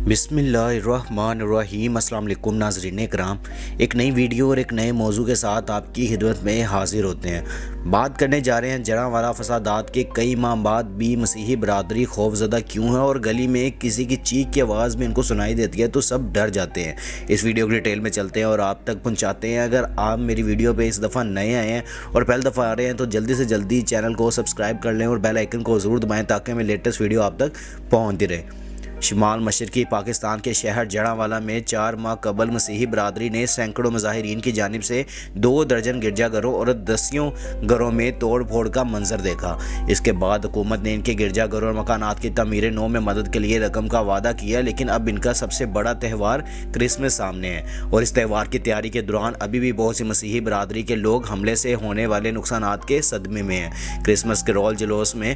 बिस्मिल्लाहिर्रहमानिर्रहीम। अस्सलाम वालेकुम नाज़रीन कराम, एक नई वीडियो और एक नए मौजू के साथ आपकी खिदमत में हाजिर होते हैं। बात करने जा रहे हैं जरावाला फसादात के कई माह बाद भी मसीही बरादरी खौफजदा क्यों है और गली में किसी की चीख की आवाज़ में इनको सुनाई देती है तो सब डर जाते हैं। इस वीडियो की डिटेल में चलते हैं और आप तक पहुँचाते हैं। अगर आप मेरी वीडियो पर इस दफ़ा नए आए हैं और पहली दफ़ा आ रहे हैं तो जल्दी से जल्दी चैनल को सब्सक्राइब कर लें और बेल आइकन को ज़रूर दबाएँ ताकि हमें लेटेस्ट वीडियो आप तक पहुँचती रहे। शुमाल मशरकी पाकिस्तान के शहर जरावाला में 4 माह कबल मसीही बरादरी ने सैकड़ों मुजाहिरीन की जानिब से 2 दर्जन गिरजाघरों और दसियों घरों में तोड़ फोड़ का मंजर देखा। इसके बाद हुकूमत ने इनके गिरजाघरों और मकानात की तमीर नौ में मदद के लिए रकम का वादा किया, लेकिन अब इनका सबसे बड़ा त्यौहार क्रिसमस सामने है और इस त्यौहार की तैयारी के दौरान अभी भी बहुत सी मसीही बरादरी के लोग हमले से होने वाले नुकसानात के सदमे में हैं। क्रिसमस के रोल जुलूस में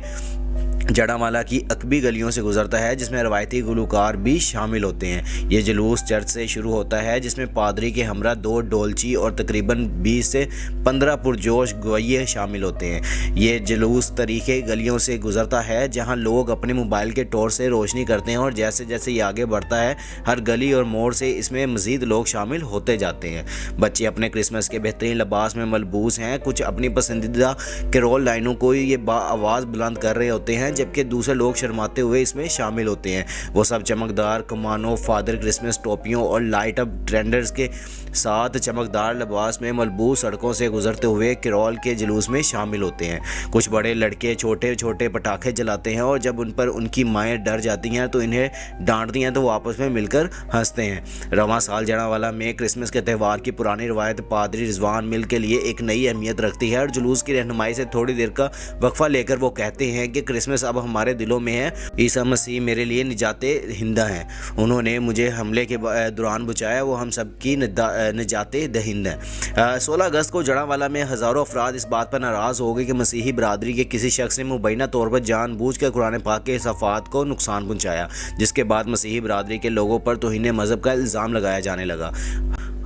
जरावाला की अकबी गलियों से गुजरता है जिसमें रवायती गुलकार भी शामिल होते हैं। ये जुलूस चर्च से शुरू होता है जिसमें पादरी के हमरा 2 डोलची और तकरीबन 20 से 15 पुरजोश गवैये शामिल होते हैं। ये जुलूस तरीके गलियों से गुजरता है जहां लोग अपने मोबाइल के टॉर्च से रोशनी करते हैं और जैसे जैसे ये आगे बढ़ता है हर गली और मोड़ से इसमें मज़ीद लोग शामिल होते जाते हैं। बच्चे अपने क्रिसमस के बेहतरीन लिबास में मलबूस हैं, कुछ अपनी पसंदीदा कैरोल लाइनों को ये आवाज़ बुलंद कर रहे होते हैं जबकि दूसरे लोग शर्माते हुए इसमें शामिल होते हैं। वो सब चमकदार कमानों, फादर क्रिसमस टोपियों और लाइट अप ट्रेंडर्स के साथ चमकदार लिबास में मलबूस सड़कों से गुजरते हुए कैरोल के जुलूस में शामिल होते हैं। कुछ बड़े लड़के छोटे छोटे पटाखे जलाते हैं और जब उन पर उनकी माएँ डर जाती हैं तो इन्हें डांटती हैं तो वो आपस में मिलकर हंसते हैं। रवां साल जरावाला में क्रिसमस के त्यौहार की पुरानी रवायत पादरी रिजवान मिल के लिए एक नई अहमियत रखती है और जुलूस की रहनुमाई से थोड़ी देर का वक्फा लेकर वो कहते हैं कि क्रिसमस अब हमारे दिलों में है। ईसा मसीह मेरे लिए निजाते हिंदा हैं, उन्होंने मुझे हमले के दौरान बचाया, वो हम सब की निजाते दहिंद हैं। 16 अगस्त को जरावाला में हज़ारों अफराद इस बात पर नाराज़ हो गए कि मसीही बरादरी के किसी शख्स ने मुबैना तौर पर जानबूझ कर कुरान पाक के सफ़ात को नुकसान पहुँचाया, जिसके बाद मसीही बरादरी के लोगों पर तौहीन मज़हब का इल्ज़ाम लगाया जाने लगा।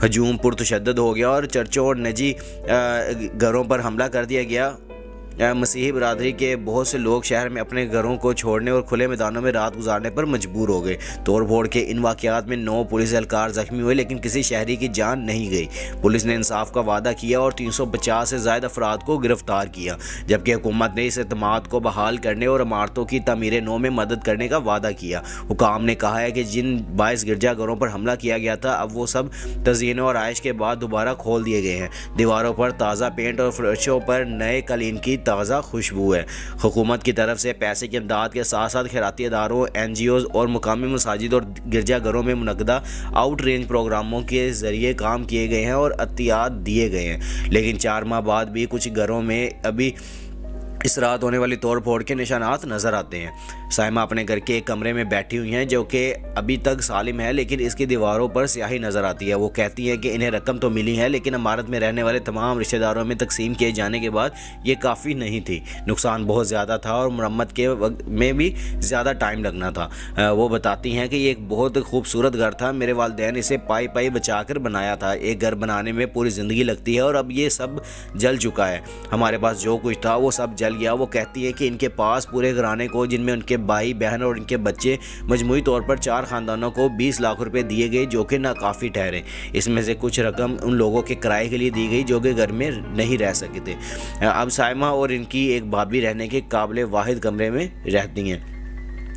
हजूम पुरतशद्दद हो गया और चर्चों और निजी घरों पर हमला कर दिया गया। मसीही बरादरी के बहुत से लोग शहर में अपने घरों को छोड़ने और खुले मैदानों में रात गुजारने पर मजबूर हो गए। तोड़ फोड़ के इन वाक़यात में 9 पुलिस एहलकार जख्मी हुए लेकिन किसी शहरी की जान नहीं गई। पुलिस ने इंसाफ का वादा किया और 350 से ज़्यादा अफराद को गिरफ्तार किया, जबकि हुकूमत ने इस एतमाद को बहाल करने और इमारतों की तमीर नौ में मदद करने का वादा किया। हुकाम ने कहा है कि जिन 22 गिरजाघरों पर हमला किया गया था अब वो सब तज़यीन और आयश के बाद दोबारा खोल दिए गए हैं। दीवारों पर ताज़ा पेंट और फर्शों पर नए कालीन की ताज़ा खुशबू है। हुकूमत की तरफ से पैसे की इमदाद के साथ साथ खैराती इदारों, NGOs और मुकामी मसाजिद और गिरजाघरों में मुनक़दा आउट रेंज प्रोग्रामों के ज़रिए काम किए गए हैं और अतियात दिए गए हैं, लेकिन 4 माह बाद भी कुछ घरों में अभी इस रात होने वाली तोड़ फोड़ के निशानात नज़र आते हैं। साइमा अपने घर के एक कमरे में बैठी हुई हैं जो कि अभी तक सालिम है, लेकिन इसकी दीवारों पर स्याही नज़र आती है। वो कहती हैं कि इन्हें रकम तो मिली है लेकिन इमारत में रहने वाले तमाम रिश्तेदारों में तकसीम किए जाने के बाद ये काफ़ी नहीं थी। नुकसान बहुत ज़्यादा था और मरम्मत के वक्त में भी ज़्यादा टाइम लगना था। वो बताती हैं कि ये एक बहुत खूबसूरत घर था, मेरे वालिदैन इसे पाई पाई बचा कर बनाया था। एक घर बनाने में पूरी ज़िंदगी लगती है और अब ये सब जल चुका है। हमारे पास जो कुछ था वो सब जल गया। वो कहती है कि इनके पास पूरे घराने को, जिनमें उनके भाई बहन और इनके बच्चे, मजमूई तौर पर 4 ख़ानदानों को 20 लाख रुपए दिए गए जो कि नाकाफ़ी ठहरे। इसमें से कुछ रकम उन लोगों के किराए के लिए दी गई जो कि घर में नहीं रह सके थे। अब साइमा और इनकी एक भाभी रहने के काबिल वाहिद कमरे में रहती हैं।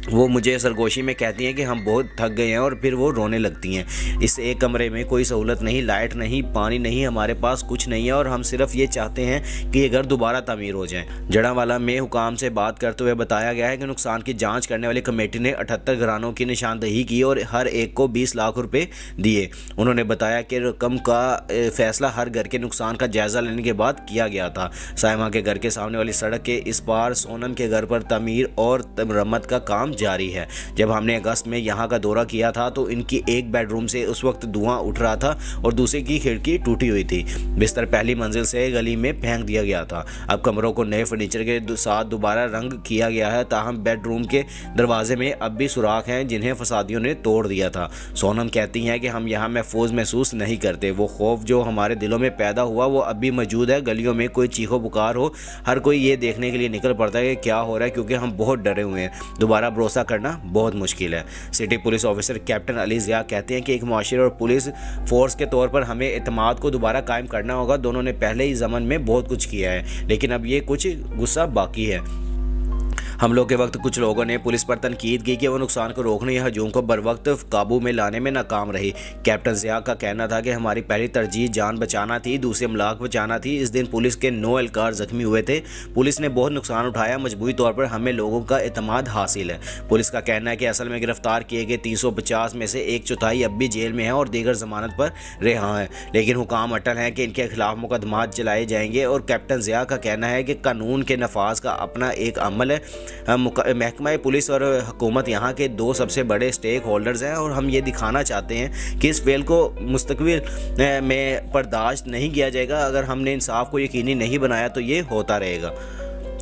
वो मुझे सरगोशी में कहती हैं कि हम बहुत थक गए हैं और फिर वो रोने लगती हैं। इस एक कमरे में कोई सहूलत नहीं, लाइट नहीं, पानी नहीं, हमारे पास कुछ नहीं है और हम सिर्फ ये चाहते हैं कि ये घर दोबारा तामीर हो जाए। जरावाला में हुकाम से बात करते हुए बताया गया है कि नुकसान की जांच करने वाली कमेटी ने 78 घरानों की निशानदही की और हर एक को 20 लाख रुपए दिए। उन्होंने बताया कि रकम का फैसला हर घर के नुकसान का जायज़ा लेने के बाद किया गया था। साइमा के घर के सामने वाली सड़क के इस पार सोनम के घर पर तमीर और मरम्मत का काम जारी है। जब हमने अगस्त में यहाँ का दौरा किया था तो इनकी एक बेडरूम से उस वक्त धुआं उठ रहा था और दूसरे की खिड़की टूटी हुई थी। बिस्तर पहली मंजिल से गली में फेंक दिया गया था। अब कमरों को नए फर्नीचर के साथ दोबारा रंग किया गया है, ताहम बेडरूम के दरवाजे में अब भी सुराख हैं जिन्हें फसादियों ने तोड़ दिया था। सोनम कहती हैं कि हम यहाँ महफूज महसूस नहीं करते। वो खौफ जो हमारे दिलों में पैदा हुआ वो अब भी मौजूद है। गलियों में कोई चीखो पुकार हो, हर कोई ये देखने के लिए निकल पड़ता है कि क्या हो रहा है, क्योंकि हम बहुत डरे हुए हैं। दोबारा भरोसा करना बहुत मुश्किल है। City police officer captain Ali Zia कहते हैं कि एक मुआशिरे और पुलिस फोर्स के तौर पर हमें एतमाद को दोबारा कायम करना होगा। दोनों ने पहले ही ज़मन में बहुत कुछ किया है, लेकिन अब ये कुछ गुस्सा बाकी है। हमलों के वक्त कुछ लोगों ने पुलिस पर तनकीद की कि वो नुकसान को रोकने या हजूम को बर वक्त काबू में लाने में नाकाम रही। कैप्टन ज़िया का कहना था कि हमारी पहली तरजीह जान बचाना थी, दूसरी अमलाक बचाना थी। इस दिन पुलिस के 9 एहलकार जख्मी हुए थे। पुलिस ने बहुत नुकसान उठाया। मजबूरी तौर पर हमें लोगों का एतमाद हासिल है। पुलिस का कहना है कि असल में गिरफ्तार किए गए 350 में से 1/4 अब भी जेल में है और दीगर जमानत पर रिहा हैं, लेकिन हुकाम अटल हैं कि इनके खिलाफ मुकदमात चलाए जाएंगे। और कैप्टन ज़िया का कहना है कि कानून के नफाज का अपना एक अमल है। महकमा पुलिस और हुकूमत यहाँ के 2 सबसे बड़े स्टेक होल्डर्स हैं और हम ये दिखाना चाहते हैं कि इस फेल को मुस्तकबिल में बर्दाश्त नहीं किया जाएगा। अगर हमने इंसाफ को यकीनी नहीं बनाया तो ये होता रहेगा।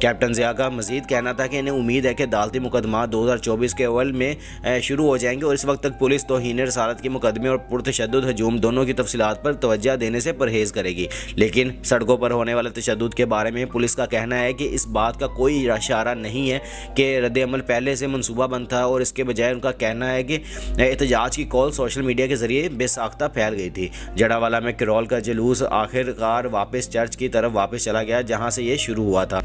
कैप्टन ज़िया का मज़ीद कहना था कि इन्हें उम्मीद है कि अदालती मुकदमा 2024 के अव्वल में शुरू हो जाएंगे और इस वक्त तक पुलिस तौहीन रसालत के मुकदमे और पुरतशद्दुद हजूम दोनों की तफसीलात पर तवज्जो देने से परहेज़ करेगी। लेकिन सड़कों पर होने वाले तशद्दुद के बारे में पुलिस का कहना है कि इस बात का कोई इशारा नहीं है कि रद्द-ए-अमल पहले से मनसूबा बंद था, और इसके बजाय उनका कहना है कि एहतजाज की कॉल सोशल मीडिया के ज़रिए बेसाख्ता फैल गई थी। जड़ावाला में किरोल का जुलूस आखिरकार वापस चर्च की तरफ वापस चला गया जहाँ से ये शुरू हुआ था।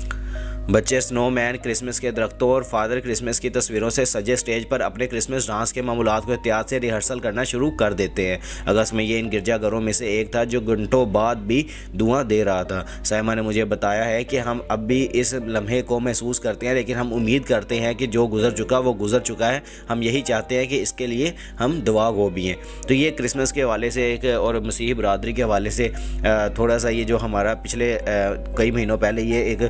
बच्चे स्नोमैन, क्रिसमस के दरख्तों और फादर क्रिसमस की तस्वीरों से सजे स्टेज पर अपने क्रिसमस डांस के मामूलात को एहतियात से रिहर्सल करना शुरू कर देते हैं। अगस्त में ये इन गिरजाघरों में से एक था जो घंटों बाद भी धुआं दे रहा था। साइमा ने मुझे बताया है कि हम अब भी इस लम्हे को महसूस करते हैं, लेकिन हम उम्मीद करते हैं कि जो गुजर चुका वो गुजर चुका है। हम यही चाहते हैं कि इसके लिए हम दुआ गो भी हैं। तो ये क्रिसमस के हवाले से एक और मसीही बरादरी के हवाले से थोड़ा सा ये जो हमारा पिछले कई महीनों पहले ये एक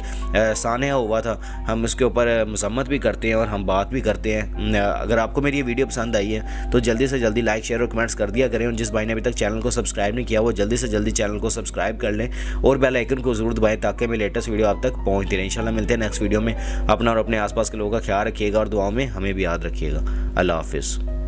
सानया हुआ था, हम उसके ऊपर मजम्मत भी करते हैं और हम बात भी करते हैं। अगर आपको मेरी ये वीडियो पसंद आई है तो जल्दी से जल्दी लाइक, शेयर और कमेंट्स कर दिया करें, और जिस भाई ने अभी तक चैनल को सब्सक्राइब नहीं किया वो जल्दी से जल्दी चैनल को सब्सक्राइब कर लें और बेल आइकन को ज़रूर दबाएं ताकि मेरी लेटेस्ट वीडियो आप तक पहुँचती रहे। इंशाल्लाह मिलते हैं नेक्स्ट वीडियो में। अपना और अपने आसपास के लोगों का ख्याल रखिएगा और दुआओं में हमें भी याद रखिएगा। अल्लाह हाफिज़।